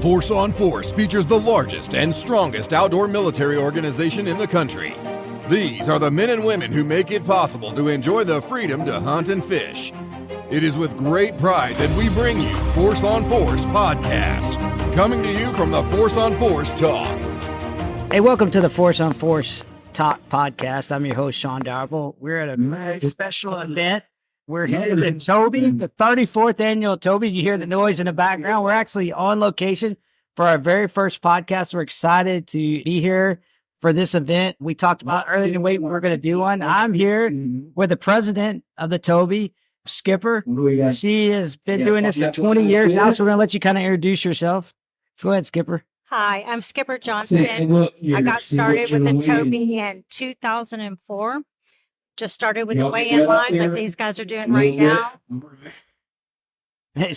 Force on Force features the largest and strongest outdoor military organization in the country. These are the men and women who make it possible to enjoy the freedom to hunt and fish. It is with great pride that we bring you Force on Force podcast, coming to you from the Force on Force Talk. Hey, welcome to the Force on Force Talk podcast. I'm your host, Shawn Dalrymple. We're at a very special event. We're here at the TOBI, the 34th annual TOBI. You hear the noise in the background. We're actually on location for our very first podcast. We're excited to be here for this event. We talked about earlier in the week we're going to do one. I'm here with the president of the TOBI, Skipper. She has been doing this for 20 years now, so we're going to let you kind of introduce yourself. Go ahead, Skipper. Hi, I'm Skipper Johnson. I got started with the TOBI in 2004. Just started with the weigh-in line like these guys are doing right now. We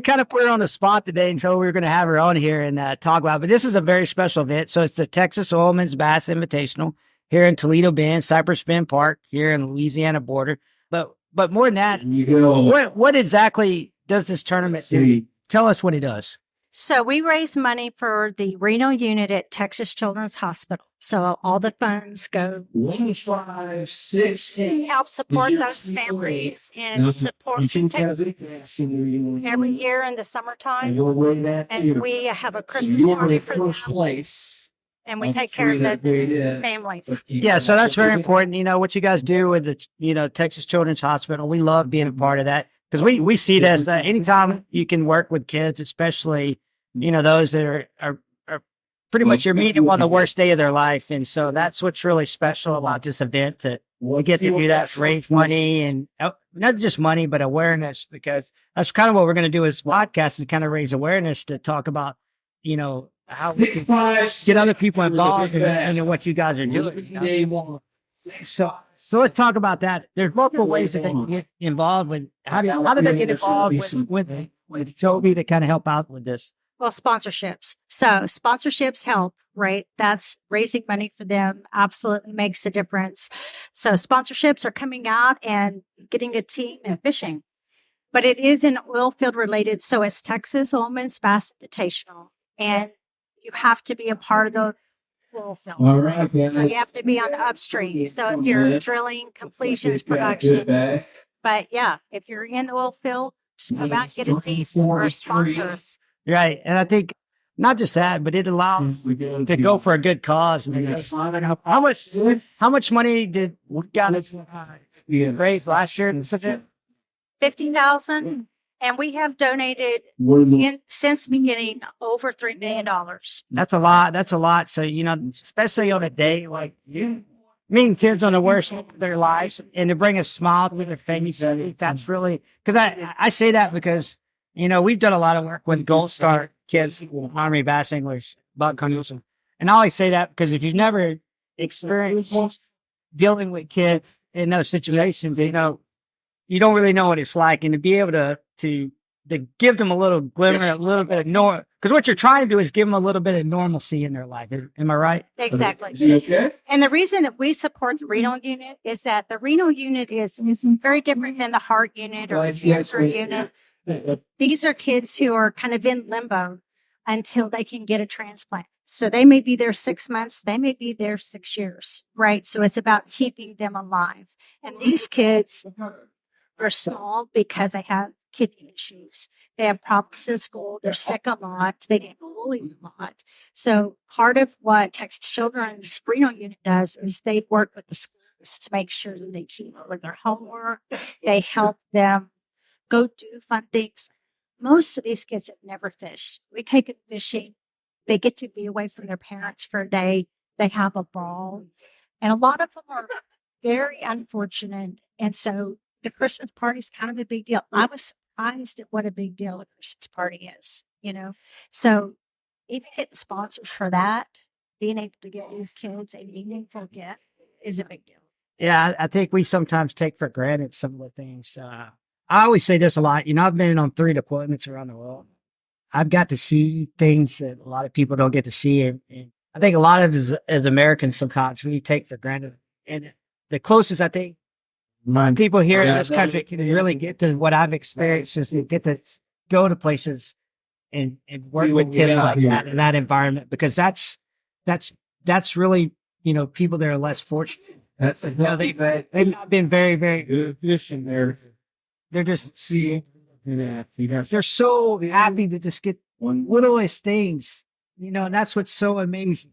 kind of put her on the spot today and told we were going to have her on here and talk about it. But this is a very special event. So it's the Texas Oilman's Bass Invitational here in Toledo Bend, Cypress Bend Park, here in the Louisiana border. But more than that, what exactly does this tournament do? Tell us what it does. So we raise money for the renal unit at Texas Children's Hospital. So all the funds go 1, 5, 6 to help support those families and support every year in the summertime. And we have a Christmas party for them. And we take care of the families. Yeah, so that's very important. You know, what you guys do with the, Texas Children's Hospital. We love being a part of that because we see this anytime you can work with kids, especially, those that are pretty much you're meeting one of the worst day of their life. And so that's what's really special about this event, that we get to do that, raise money and not just money, but awareness, because that's kind of what we're going to do as podcasts, is kind of raise awareness to talk about, how we can get other people involved in what you guys are doing. So let's talk about that. There's multiple ways that they can get involved with. How do they get involved with TOBI to kind of help out with this? Well, sponsorships. So sponsorships help, right? That's raising money for them. Absolutely makes a difference. So sponsorships are coming out and getting a team and fishing. But it is an oil field related. So it's Texas Oilman's Bass Invitational. And you have to be a part of the oil field. All right. So you have to be on the upstream. So if you're drilling, completions, production. But yeah, if you're in the oil field, just come out and get a team or sponsors. Right. And I think not just that, but it allows to go for a good cause. How much money did we got raise last year? $50,000. And we have donated since beginning over $3 million. That's a lot. That's a lot. So, especially on a day like meeting kids on the worst of their lives and to bring a smile to their face. That's really, because I say that because, we've done a lot of work with Gold Star kids, Army bass anglers, bug hunters. And I always say that because if you've never experienced dealing with kids in those situations, you don't really know what it's like. And to be able to give them a little glimmer, a little bit of normal, because what you're trying to do is give them a little bit of normalcy in their life. Am I right? Exactly. Okay. And the reason that we support the renal unit is that the renal unit is very different than the heart unit or the cancer unit. These are kids who are kind of in limbo until they can get a transplant. So they may be there 6 months, they may be there 6 years, right? So it's about keeping them alive. And these kids are small because they have kidney issues. They have problems in school. They're sick a lot. They get bullied a lot. So part of what Texas Children's Renal Unit does is they work with the schools to make sure that they keep up with their homework. They help them go do fun things. Most of these kids have never fished. We take them fishing. They get to be away from their parents for a day. They have a ball. And a lot of them are very unfortunate. And so the Christmas party is kind of a big deal. I was surprised at what a big deal a Christmas party is, So even getting sponsors for that, being able to get these kids a meaningful gift is a big deal. Yeah, I think we sometimes take for granted some of the things. I always say this a lot. I've been on 3 deployments around the world. I've got to see things that a lot of people don't get to see. And I think a lot of us as Americans sometimes we take for granted. And the closest I think people here in this country can really get to what I've experienced is to get to go to places and work with kids like that in that environment, because that's really, people that are less fortunate. They've not been very, very good. They're just they're so happy to just get littlest things, and that's what's so amazing.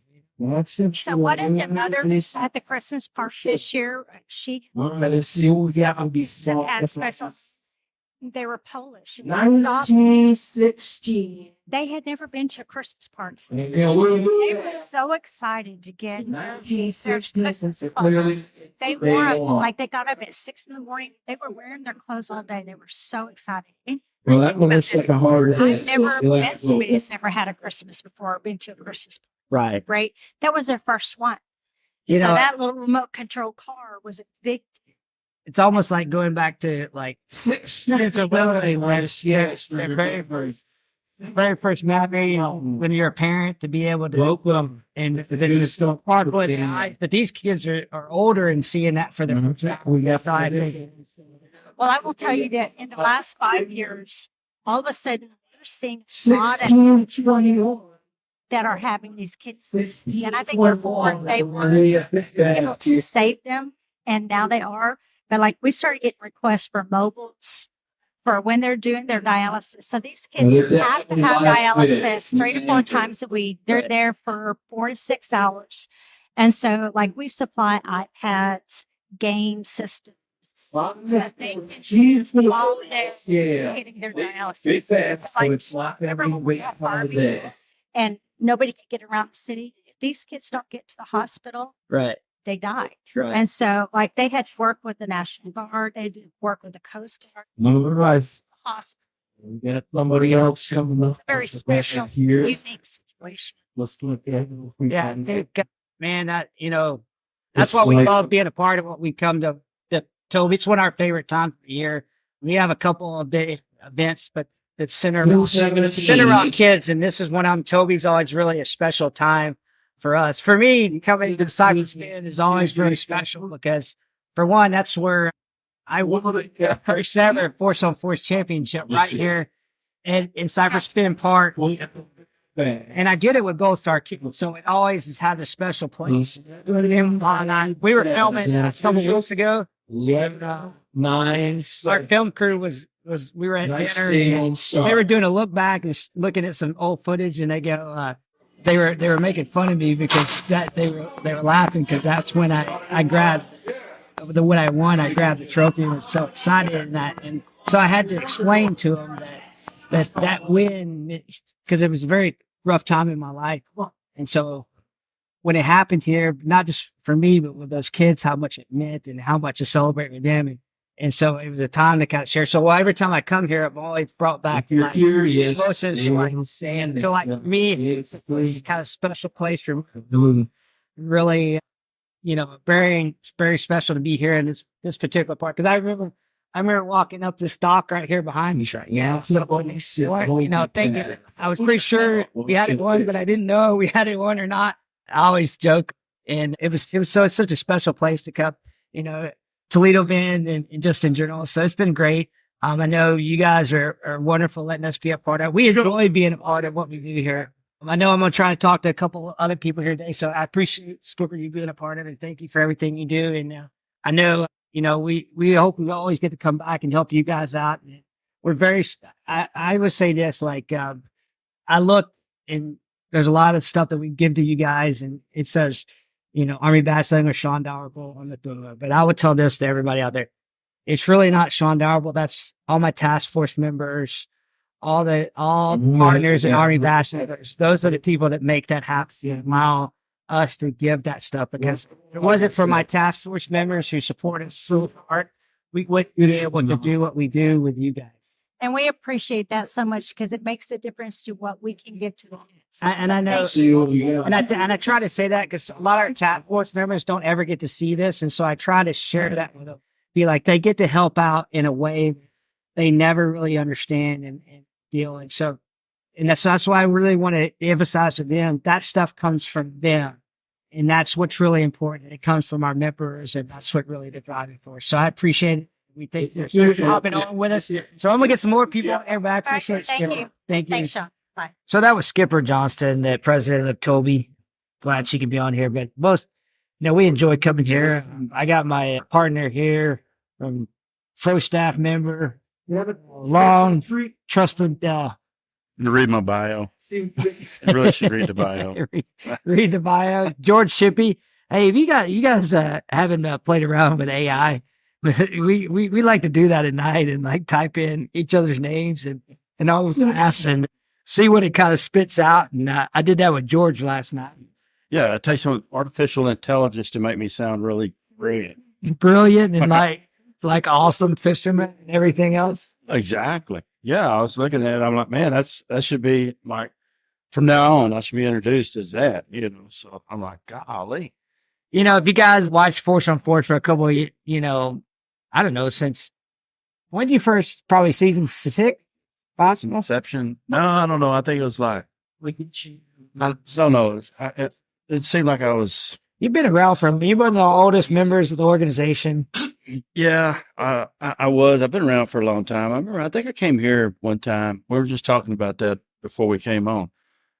So what if the mother at the Christmas party this year, she had special. They were Polish. 1916. They had never been to a Christmas party. They were so excited to get their Christmas clothes. They wore them like they got up at 6 in the morning. They were wearing their clothes all day. They were so excited. Well, that one looks like a hard. I've never met somebody that's never had a Christmas before or been to a Christmas party. Right. That was their first one. So that little remote control car was a big deal. It's almost like going back to like 6 years ago. Very first memory, when you're a parent, to be able to welcome and that these kids are older and seeing that for their first time. Well, I will tell you that in the last 5 years, all of a sudden we're seeing a lot of that are having these kids. And I think before they weren't able to save them, and now they are. But like we started getting requests for mobiles for when they're doing their dialysis. So these kids have to have dialysis 3 to 4 times a week. They're there for 4 to 6 hours. And so like we supply iPads, game systems. That they can use while they're getting their dialysis. It's like everyone we have farming, and nobody can get around the city. If these kids don't get to the hospital, they die. Right. And so, like, they had to work with the National Guard. They did work with the Coast Guard. Hospital. We got somebody else coming up. It's a very special, unique situation. Let's look at man, that's why we love being a part of what we come to TOBI. It's one of our favorite times of the year. We have a couple of big events, but that center around kids, and this is one of them. TOBI's always really a special time for us. For me, coming to the Cypress Spin is always really special because, for one, that's where I won the first ever Force on Force championship right here in Cypress Spin Park. And I did it with Gold Star kids, so it always has had a special place. We were filming a couple weeks ago. Our film crew we were at dinner. They were doing a look back and looking at some old footage, and they go, they were making fun of me because they were laughing because that's when I grabbed when I won. I grabbed the trophy and was so excited, and so I had to explain to them that win, because it was a very rough time in my life, and so when it happened here, not just for me but with those kids, how much it meant and how much to celebrate with them, and so it was a time to kind of share. So every time I come here, I've always brought back emotions to like me. It's a kind of special place for me. Really, very, very special to be here in this particular part. Because I remember walking up this dock right here behind me. Thinking I was pretty sure we had it won, but I didn't know we had it won or not. I always joke, and it's such a special place to come. Toledo Bend and just in general. So it's been great. I know you guys are wonderful letting us be a part of it. We enjoy being a part of what we do here. I know I'm going to try to talk to a couple of other people here today. So I appreciate, Skipper, you being a part of it. Thank you for everything you do. And I know, we hope we always get to come back and help you guys out. We're I would say this, like, I look and there's a lot of stuff that we give to you guys, and it says, Army Battalion or Shawn Dalrymple on the door. But I would tell this to everybody out there. It's really not Shawn Dalrymple. That's all my task force members, all partners in Army Battalions. Those are the people that make that happen. Allow us to give that stuff, because if it wasn't for my task force members who support us so hard, we wouldn't be able to do what we do with you guys. And we appreciate that so much because it makes a difference to what we can give to the kids. And I know, and I try to say that because a lot of our task force members don't ever get to see this, and so I try to share that with them. Be like, they get to help out in a way they never really understand and deal. And so, and that's why I really want to emphasize to them that stuff comes from them, and that's what's really important. It comes from our members, and that's what really they're driving for. So I appreciate it. We think you're hopping on with us. So I'm gonna get some more people on air back. All right, Appreciate thank Skipper. you. Thank you. Thanks, Shawn. Bye. So that was Skipper Johnston, the president of TOBI. Glad she could be on here, but most, we enjoy coming here. I got my partner here from pro staff member, long trusted. You read my bio. You really should read the bio. read the bio. George Shippey. Hey, if you guys haven't played around with AI, we like to do that at night and like type in each other's names and all those asks and see what it kind of spits out. And I did that with George last night. Yeah, it takes some artificial intelligence to make me sound really brilliant. Brilliant and like awesome fisherman and everything else. Exactly. Yeah, I was looking at it. I'm like, man, that should be like, from now on, I should be introduced as that, So I'm like, golly. If you guys watched Force on Force for a couple of, I don't know, since when did you first, probably season 6? Possible? Inception. No, I don't know. I think it was like, I don't know. It seemed like I was. You've been around you've been the oldest members of the organization. Yeah, I was. I've been around for a long time. I think I came here one time. We were just talking about that before we came on.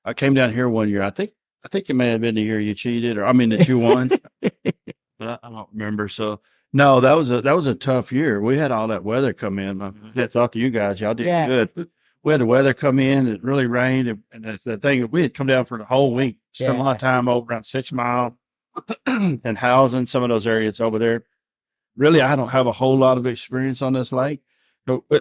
I came down here one year. I think it may have been the year you cheated, that you won. But I don't remember. So no, that was a tough year. We had all that weather come in. Hats off to you guys. Y'all did good. But we had the weather come in. It really rained, and the thing we had come down for the whole week. Spent a lot of time over around 6 Mile and housing some of those areas over there. Really, I don't have a whole lot of experience on this lake,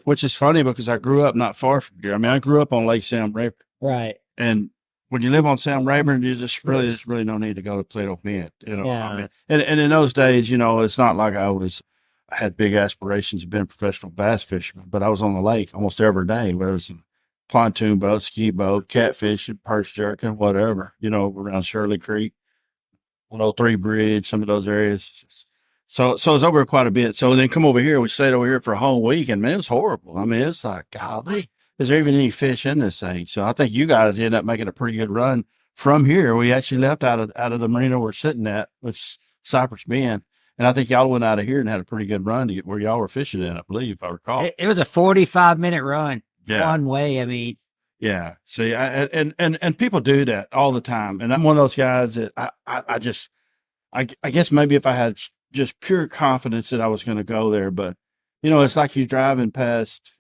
which is funny because I grew up not far from here. I mean, I grew up on Lake Sam Rayburn. Right. And when you live on Sam Rayburn, there's really no need to go to Plato Bend. Yeah. I mean, and in those days, it's not like I had big aspirations of being a professional bass fisherman, but I was on the lake almost every day, whether it was a pontoon boat, ski boat, catfishing, perch jerking, whatever, around Shirley Creek, 103 Bridge, some of those areas. So it's over quite a bit. So then come over here. We stayed over here for a whole week, and man, it was horrible. I mean, it's like, golly, is there even any fish in this thing? So I think you guys ended up making a pretty good run from here. We actually left out of the marina we're sitting at, which is Cypress Bend. And I think y'all went out of here and had a pretty good run to get where y'all were fishing in, I believe, if I recall. It was a 45-minute run. Yeah. One way. I mean, yeah. See, and people do that all the time. And I'm one of those guys that I guess maybe if I had just pure confidence that I was going to go there, but it's like you driving past,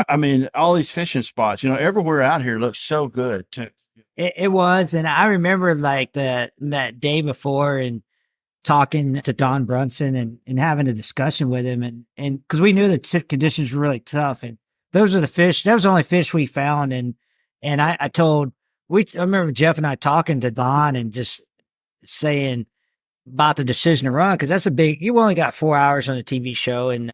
I mean, all these fishing spots, everywhere out here looks so good too. It was. And I remember like that day before and talking to Don Brunson and having a discussion with him. And cause we knew the conditions were really tough, and those are the fish. That was the only fish we found. And I remember Jeff and I talking to Don and just saying about the decision to run. Cause that's you only got 4 hours on a TV show, and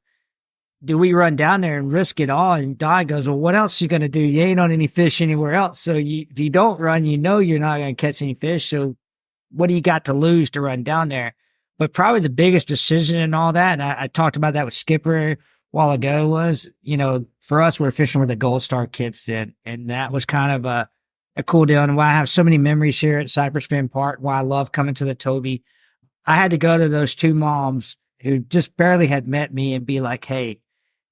do we run down there and risk it all? And Don goes, well, what else you going to do? You ain't on any fish anywhere else. So if you don't run, you're not going to catch any fish. So what do you got to lose to run down there? But probably the biggest decision and all that, and I talked about that with Skipper a while ago, was, for us, we're fishing with the Gold Star kids then. And that was kind of a cool deal. And why I have so many memories here at Cypress Bend Park, why I love coming to the TOBI. I had to go to those two moms who just barely had met me and be like, hey,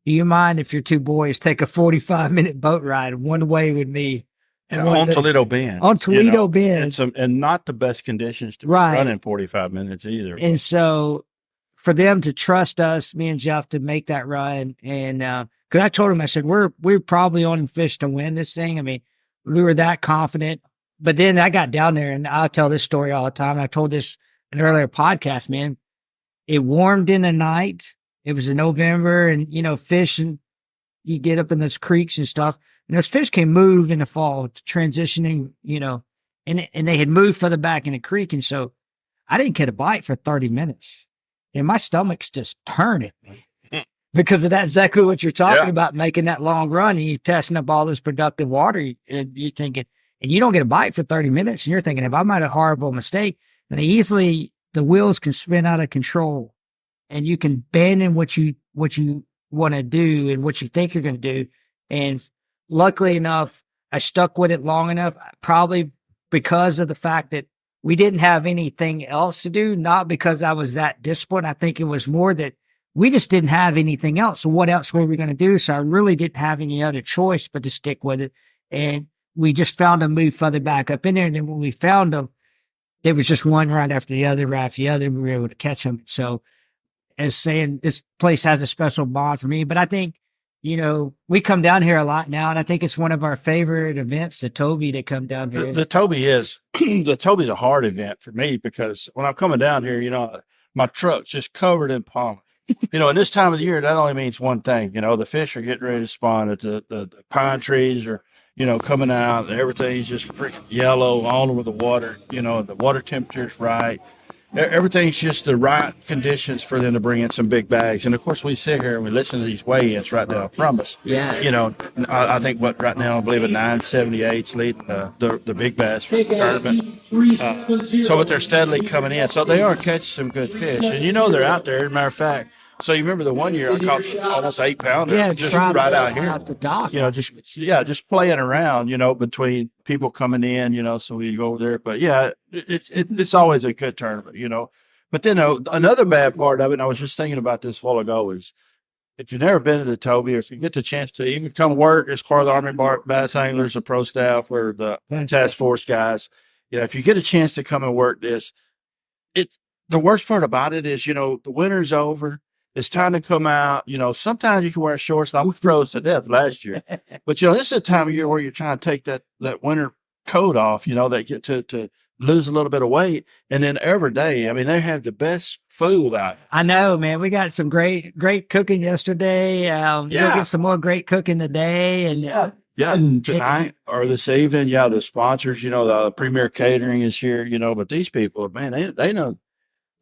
do you mind if your two boys take a 45-minute boat ride one way with me? On Toledo Bend. On Toledo Bend. And not the best conditions to run in 45 minutes either. And so for them to trust us, me and Jeff, to make that run. And because I told him, I said, we're probably on fish to win this thing. I mean, we were that confident. But then I got down there, and I'll tell this story all the time. I told this in an earlier podcast, man. It warmed in the night. It was in November, and, fish, and you get up in those creeks and stuff. And those fish can move in the fall, transitioning, and they had moved further back in the creek. And so I didn't get a bite for 30 minutes. And my stomach's just turning because of that, exactly what you're talking about, making that long run and you're testing up all this productive water. And you're thinking, and you don't get a bite for 30 minutes. And you're thinking, if I made a horrible mistake, and the wheels can spin out of control, and you can abandon what you want to do and what you think you're going to do. And luckily enough, I stuck with it long enough, probably because of the fact that we didn't have anything else to do, not because I was that disciplined. I think it was more that we just didn't have anything else. So what else were we going to do? So I really didn't have any other choice but to stick with it. And we just found them, moved further back up in there. And then when we found them, there was just one right after the other, right after the other. We were able to catch them. So as saying, this place has a special bond for me. But I think, you know, we come down here a lot now, and I think it's one of our favorite events, the TOBI, to come down here. The TOBI is the TOBI's a hard event for me because when I'm coming down here, you know, my truck's just covered in pollen. You know, and this time of the year, that only means one thing. You know, the fish are getting ready to spawn. The pine trees are, you know, coming out. And everything's just freaking yellow all over the water. You know, the water temperature's right. Everything's just the right conditions for them to bring in some big bags. And of course, we sit here and we listen to these weigh-ins right now from us. Yeah. You know, I think right now, I believe a 978's leading the big bass for the tournament. So, but they're steadily coming in. So they are catching some good fish. And you know, they're out there. As a matter of fact, so you remember the one year I caught almost 8 pounder, just right out here. Off the dock. You know, just playing around, you know, between people coming in, you know, so we go over there. But yeah, it's always a good tournament, you know. But then another bad part of it, and I was just thinking about this a while ago, is if you've never been to the TOBI, or if you get the chance to even come work as part of the Army Bass Anglers, the pro staff, or the task force guys, you know, if you get a chance to come and work this, the worst part about it is, you know, the winter's over. It's time to come out. You know, sometimes you can wear shorts. I was froze to death last year. But, you know, this is the time of year where you're trying to take that winter coat off, you know, they get to lose a little bit of weight. And then every day, I mean, they have the best food out. I know, man. We got some great cooking yesterday. We'll get some more great cooking today. And tonight or this evening, the sponsors, you know, the Premier Catering is here, you know, but these people, man, they know.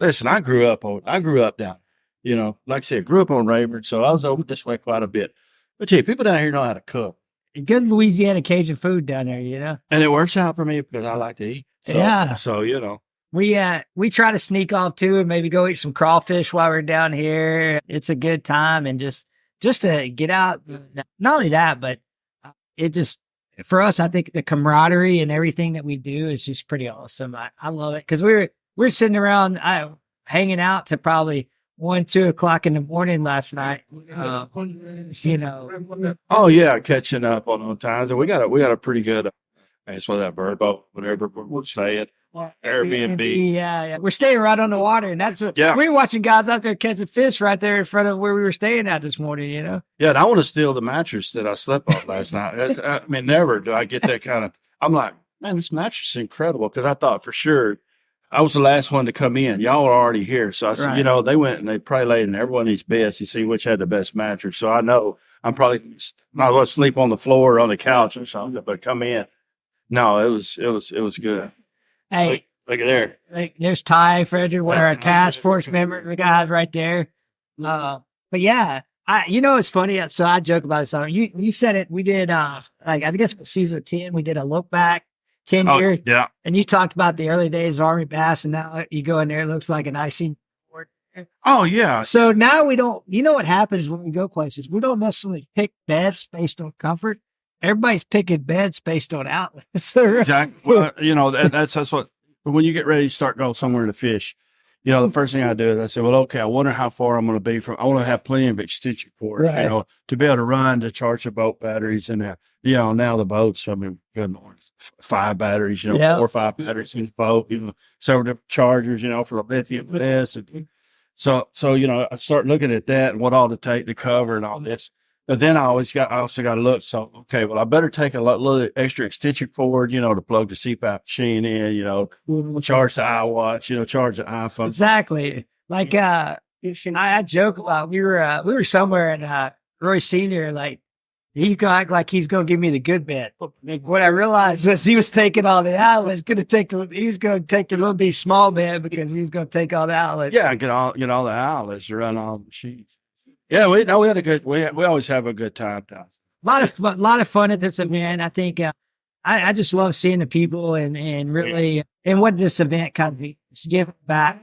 Listen, I grew up down. You know, like I said, grew up on Rayburn, so I was over this way quite a bit. But yeah, people down here know how to cook. Good Louisiana Cajun food down there, you know. And it works out for me because I like to eat. So you know. We try to sneak off too and maybe go eat some crawfish while we're down here. It's a good time and just to get out. Not only that, but it just, for us, I think the camaraderie and everything that we do is just pretty awesome. I love it because we're sitting around hanging out to probably 1, 2 o'clock in the morning last night. You know. Oh yeah, catching up on times, and we got a pretty good. That's what that bird boat, whatever we're staying. Airbnb. Yeah. We're staying right on the water, and we were watching guys out there catching fish right there in front of where we were staying at this morning. You know. Yeah, and I want to steal the mattress that I slept on last night. I mean, never do I get that kind of. I'm like, man, this mattress is incredible because I thought for sure. I was the last one to come in. Y'all are already here. So I said, you know, they went and they probably laid in everyone needs beds to see which had the best mattress. So I know I'm probably not going to sleep on the floor or on the couch or something, but come in. No, it was good. Hey, look at there. Like, there's Ty for everywhere, a task force member, the guys right there. But yeah, you know, it's funny. So I joke about it. So you said it. We did, I guess season 10, we did a look back. 10 years. Yeah. And you talked about the early days of Army Bass, and now you go in there, it looks like an IC. Oh, yeah. So now we don't, you know what happens when we go places? We don't necessarily pick beds based on comfort. Everybody's picking beds based on outlets. Exactly. Well, you know, that's what, when you get ready to start going somewhere to fish, you know, the first thing I do is I say, well, okay, I wonder how far I'm going to be from, I want to have plenty of extension cords, you know, to be able to run, to charge the boat batteries and that. You know, now the boats, I mean, good Lord, 5 batteries, you know, 4 or 5 batteries in the boat, you know, several different chargers, you know, for the lithium and this. And so, you know, I start looking at that and what all to take to cover and all this. But then I also got to look. So, okay, well, I better take a little extra extension cord, you know, to plug the CPAP machine in, you know, charge the iWatch, you know, charge the iPhone. Exactly. Like, I joke about, we were somewhere and, Roy Sr., like, he could act like he's going to give me the good bed. What I realized was he was taking all the outlets. He was going to take a little bit small bed because he was going to take all the outlets. Yeah, get all the outlets to run all the machines. Yeah, we had a good. We always have a good time down. A lot of fun at this event. I think I just love seeing the people and really and what this event kind of is giving back.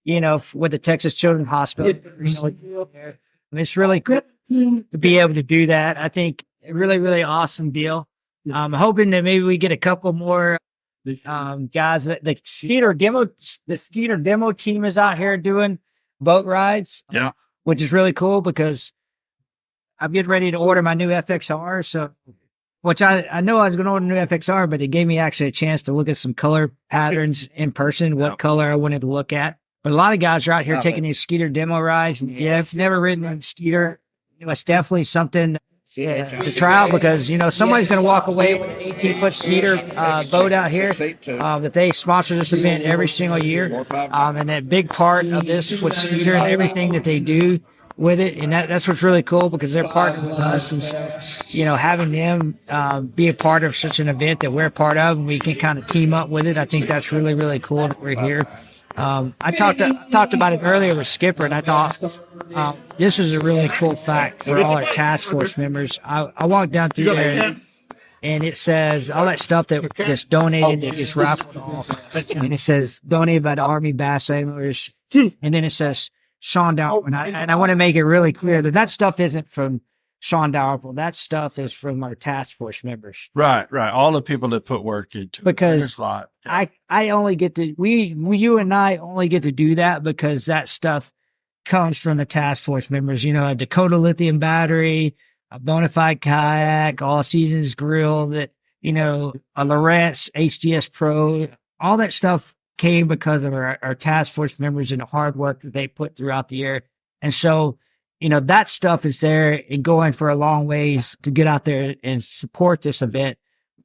You know, with the Texas Children's Hospital. You know, it's really good to be able to do that. I think a really, really awesome deal. I'm hoping that maybe we get a couple more guys. The Skeeter demo team is out here doing boat rides. Yeah. which is really cool because I'm getting ready to order my new FXR. So, which I know I was going to order a new FXR, but it gave me actually a chance to look at some color patterns in person, what color I wanted to look at. But a lot of guys are out here taking these Skeeter demo rides. And if you've never ridden a Skeeter, it's definitely something to try out because, somebody's going to walk away with an 18-foot Skeeter boat out here that they sponsor this event every single year. And that big part of this with Skeeter and everything that they do with it. And that's what's really cool because they're partnering with us. And so, having them be a part of such an event that we're a part of and we can kind of team up with it, I think that's really, really cool that we're here. I talked about it earlier with Skipper, and I thought this is a really cool fact for all our task force members. I walked down through there, and it says all that stuff that gets donated, that gets raffled off, and it says donated by the Army Bass Anglers, and then it says Shawn Dalrymple. And I want to make it really clear that stuff isn't from Shawn Dalrymple. That stuff is from our task force members. Right. All the people that put work into it. Because I only get to, you and I only get to do that because that stuff comes from the task force members. A Dakota Lithium Battery, a Bonafide Kayak, All Seasons Grill, that, a Lawrence HDS Pro, all that stuff came because of our task force members and the hard work that they put throughout the year. And so, that stuff is there and going for a long ways to get out there and support this event.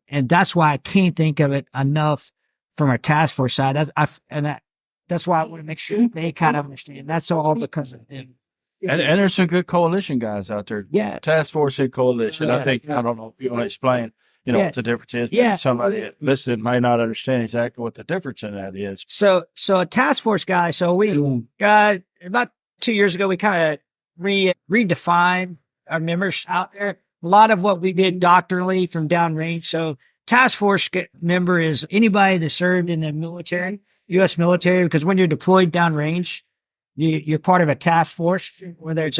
And that's why I can't think of it enough from our task force side. That's why I want to make sure they kind of understand. That's all because of them. And there's some good coalition guys out there. Yeah. Task force and coalition. Yeah. I don't know if you want to explain, what the difference is. Yeah. Somebody listening may not understand exactly what the difference in that is. So a task force guy. So we got about 2 years ago, we kind of redefined our members out there. A lot of what we did doctrinally from downrange. So task force member is anybody that served in the military, U.S. military, because when you're deployed downrange, you're part of a task force, whether it's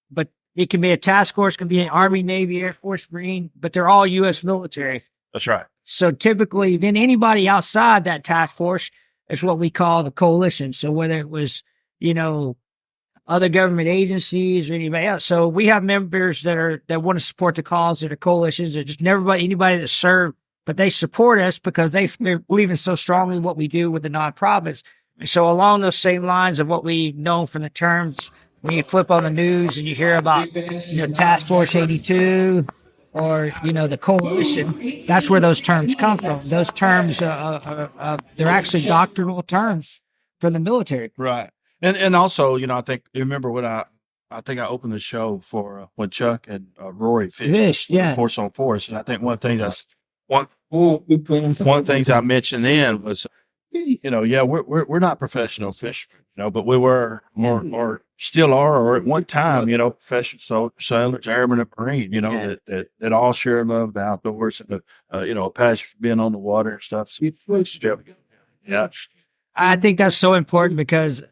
but it can be a task force, can be an Army, Navy, Air Force, Marine, but they're all U.S. military. That's right. So typically, then anybody outside that task force is what we call the coalition. So whether it was, other government agencies or anybody else. So we have members that want to support the cause that are coalitions. They're just anybody that served, but they support us because they're believing so strongly in what we do with the nonprofits. And so along those same lines of what we know from the terms, when you flip on the news and you hear about, Task Force 82 or, the coalition, that's where those terms come from. Those terms, they're actually doctrinal terms from the military. Right. And also, I think you remember when I think I opened the show for when Chuck and Rory fished Force on Force, and I think one things I mentioned then was, we're not professional fishermen, but we were or still are, or at one time, professional soldiers, sailors, airmen, and Marine, that all share love the outdoors and a passion for being on the water and stuff. So, yeah, I think that's so important because,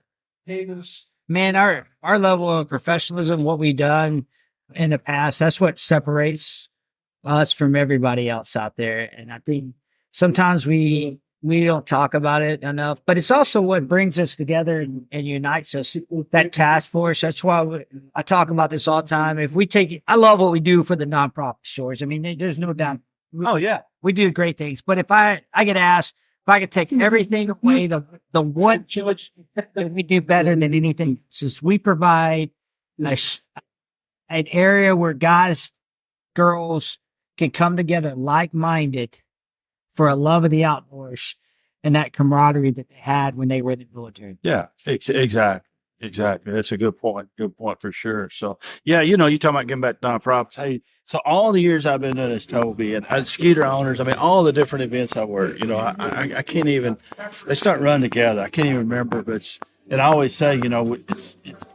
man, our level of professionalism, what we've done in the past, that's what separates us from everybody else out there. And I think sometimes we don't talk about it enough, but it's also what brings us together and unites us, that task force. That's why I talk about this all the time. I love what we do for the nonprofit stores. I mean, there's no doubt. Oh, yeah. We do great things. But if I get asked, if I could take everything away, the one that we do better than anything, since we provide an area where guys, girls can come together like-minded for a love of the outdoors and that camaraderie that they had when they were in the military. Yeah, exactly. That's a good point. Good point for sure. So, yeah, you're talking about getting back to nonprofits. Hey, so all the years I've been doing this TOBI and Skeeter owners, I mean, all the different events I work, I can't even, they start running together. I can't even remember, but and I always say, a lot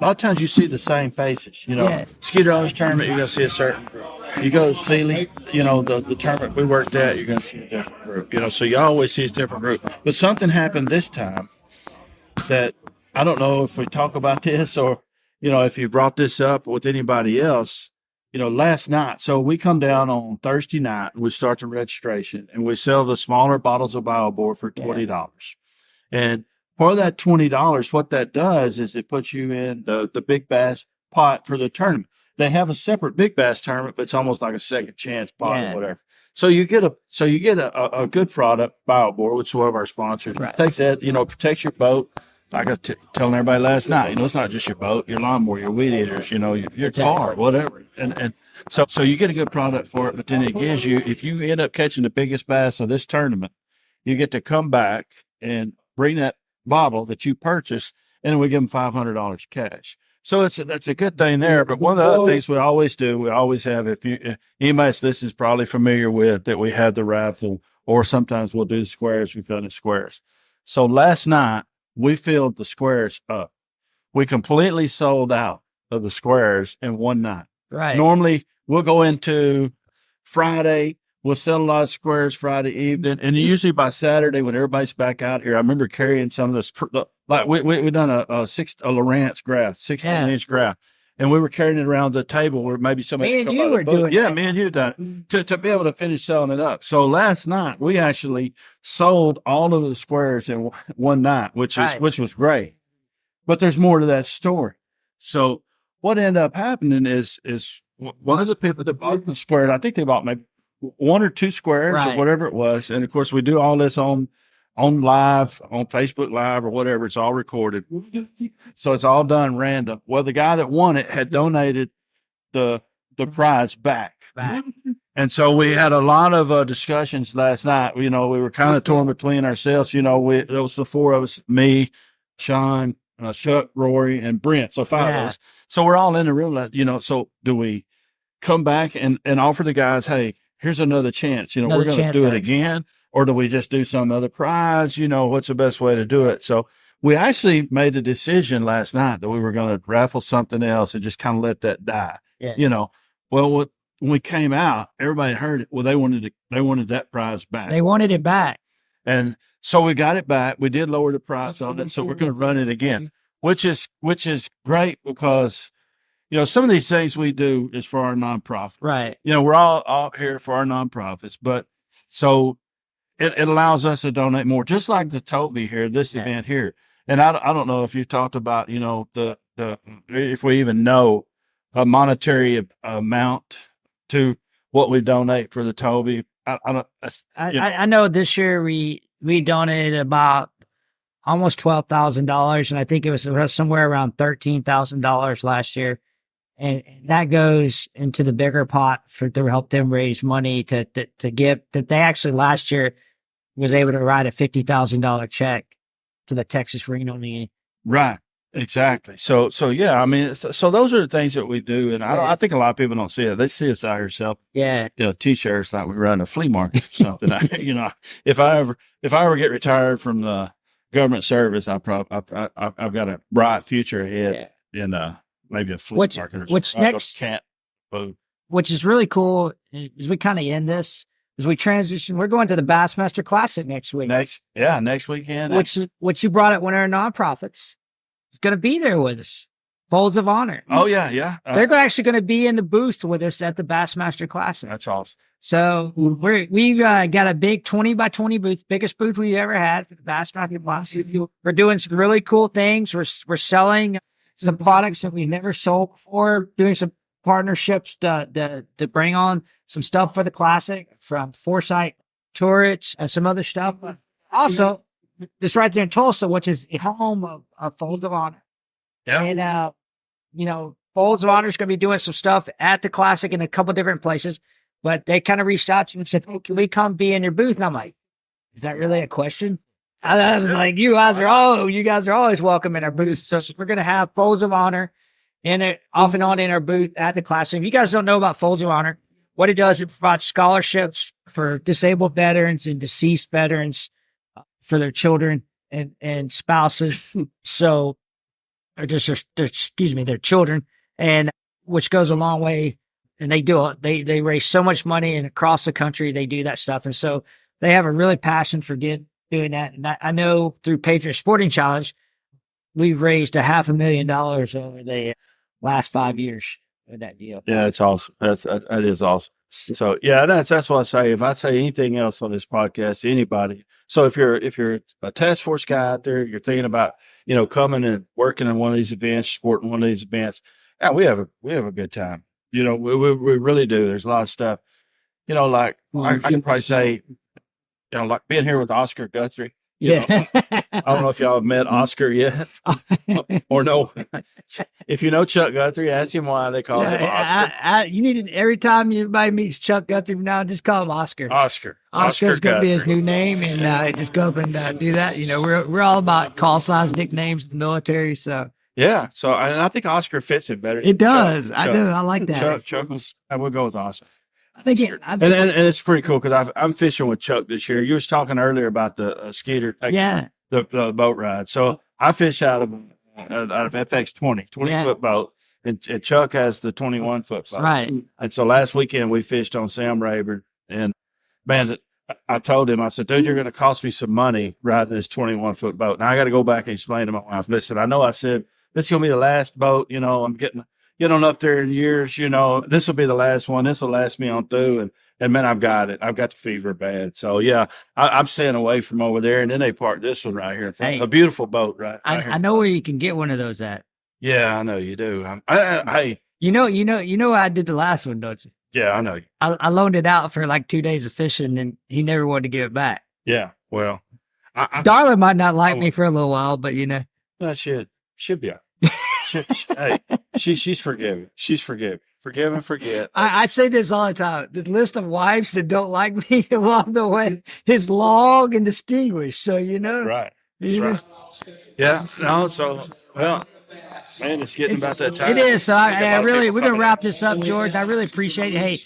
of times you see the same faces, Skeeter owners tournament, you're going to see a certain group. You go to Sealy, the tournament we worked at, you're going to see a different group, so you always see a different group. But something happened this time that, I don't know if we talk about this or, if you brought this up with anybody else, last night. So we come down on Thursday night and we start the registration and we sell the smaller bottles of BioBore for $20. And For that $20, what that does is it puts you in the big bass pot for the tournament. They have a separate big bass tournament, but it's almost like a second chance pot or whatever. So you get a good product, BioBore, which is one of our sponsors. Right. Takes that, protects your boat. Like I was telling everybody last night, it's not just your boat, your lawnmower, your weed eaters, your car, whatever. And so you get a good product for it, but then it gives you, if you end up catching the biggest bass of this tournament, you get to come back and bring that bottle that you purchased, and then we give them $500 cash. So that's a good thing there. But one of the other things we always have, if anybody this is probably familiar with, that we have the raffle, or sometimes we'll do the squares. We've done the squares. So last night we filled the squares up. We completely sold out of the squares in one night. Right. Normally we'll go into Friday. We'll sell a lot of squares Friday evening, and usually by Saturday when everybody's back out here, I remember carrying some of this. Like we done a Lowrance graph, 16-inch graph, and we were carrying it around the table where maybe somebody. Me and you were doing. Yeah, me and you done it to be able to finish selling it up. So last night we actually sold all of the squares in one night, which was great. But there's more to that story. So what ended up happening is one of the people that bought the squares, I think they bought maybe one or two squares or whatever it was. And of course we do all this on live, on Facebook Live or whatever. It's all recorded. So it's all done random. Well, the guy that won it had donated the prize back. And so we had a lot of discussions last night. We were kind of torn between ourselves. There was the four of us, me, Shawn, Chuck, Rory, and Brent. So five of us. So we're all in the room. So do we come back and offer the guys, hey, here's another chance. We're going to do it again, or do we just do some other prize? What's the best way to do it? So we actually made a decision last night that we were going to raffle something else and just kind of let that die. Yeah. Well, when we came out, everybody heard it. Well, they wanted that prize back. They wanted it back. And so we got it back. We did lower the price on it. So we're going to run it again, which is great because some of these things we do is for our nonprofit. Right. We're all here for our nonprofits, but so it allows us to donate more, just like the TOBI here, this event here. And I don't know if you've talked about, if we even know a monetary amount to what we donate for the TOBI. I know this year we donated about almost $12,000, and I think it was somewhere around $13,000 last year. And that goes into the bigger pot to help them raise money to give. That they actually last year was able to write a $50,000 check to the Texas Renal Union. Right. Exactly. So yeah, so those are the things that we do. And I think a lot of people don't see it. They see us out here selling, t-shirts like we run a flea market or something. If I ever get retired from the government service, I've got a bright future ahead in, maybe a flea market or something. Which is really cool is we kind of end this as we transition. We're going to the Bassmaster Classic next week. Next weekend. Which you brought it one of our nonprofits. It's going to be there with us. Folds of Honor. Oh, yeah. They're actually going to be in the booth with us at the Bassmaster Classic. That's awesome. So we've got a big 20 by 20 booth, biggest booth we've ever had for the Bassmaster Classic. We're doing some really cool things. We're selling some products that we've never sold before, doing some partnerships to bring on some stuff for the Classic from Foresight Turrets and some other stuff. Also, just right there in Tulsa, which is home of Folds of Honor. Yeah. And, Folds of Honor is going to be doing some stuff at the Classic in a couple different places, but they kind of reached out to me and said, "Hey, can we come be in your booth?" And I'm like, "Is that really a question?" I was like, you guys are always welcome in our booth. So we're going to have Folds of Honor off and on in our booth at the Classic. If you guys don't know about Folds of Honor, what it does, it provides scholarships for disabled veterans and deceased veterans for their children and spouses. So, or just their children, and which goes a long way. And they raise so much money, and across the country they do that stuff. And so they have a really passion for doing that. And I know through Patriot Sporting Challenge, we've raised $500,000 over the last 5 years with that deal. Yeah, it's awesome. That is awesome. So yeah, that's what I say. If I say anything else on this podcast to anybody, so if you're a task force guy out there, you're thinking about, coming and working in one of these events, supporting one of these events, yeah, we have a good time. We really do. There's a lot of stuff. Like I can probably say, like being here with Oscar Guthrie. Yeah. I don't know if y'all have met Oscar yet or no. If you know Chuck Guthrie, ask him why they call him Oscar. You need it every time anybody meets Chuck Guthrie now, just call him Oscar. Oscar's going to be his new name, and just go up and do that. We're all about call signs, nicknames in the military, so. Yeah, so and I think Oscar fits it better. It does. Chuck. I do. I like that. Chuck I would go with Oscar. I think and it's pretty cool because I'm fishing with Chuck this year. You was talking earlier about the Skeeter, the boat ride. So I fish out of FX 20 foot boat, and Chuck has the 21 foot boat. Right. And so last weekend we fished on Sam Rayburn, and man, I told him, I said, dude, you're going to cost me some money riding this 21 foot boat. Now I got to go back and explain to my wife. Listen, I know I said this is going to be the last boat. I'm getting up there in years, this will be the last one. This will last me on through. And man, I've got it. I've got the fever bad. So yeah, I'm staying away from over there. And then they parked this one right here. A beautiful boat, right? I know where you can get one of those at. Yeah, I know you do. Hey, you know, I did the last one, don't you? Yeah, I know. I loaned it out for like 2 days of fishing, and he never wanted to give it back. Yeah. Well, Darla might not like me for a little while, but that should be all right. Hey, she's forgiving. She's forgiving. Forgive and forget. I say this all the time. The list of wives that don't like me along the way is long and distinguished. So right. Right. Yeah. No. So man, it's getting about that time. It is. So we're gonna wrap this up, George. I really appreciate it. Hey,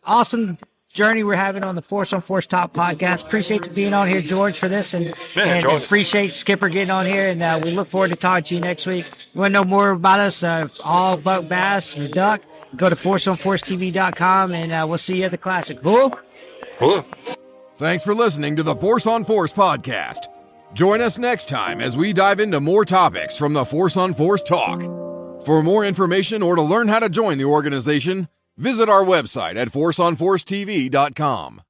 awesome journey we're having on the Force on Force Talk podcast. Appreciate you being on here, George, for this, and appreciate Skipper getting on here. And we look forward to talking to you next week. You want to know more about us, all about bass or duck, go to forceonforcetv.com, and we'll see you at the Classic. Cool? Thanks for listening to the Force on Force podcast. Join us next time as we dive into more topics from the Force on Force Talk. For more information or to learn how to join the organization, visit our website at forceonforcetv.com.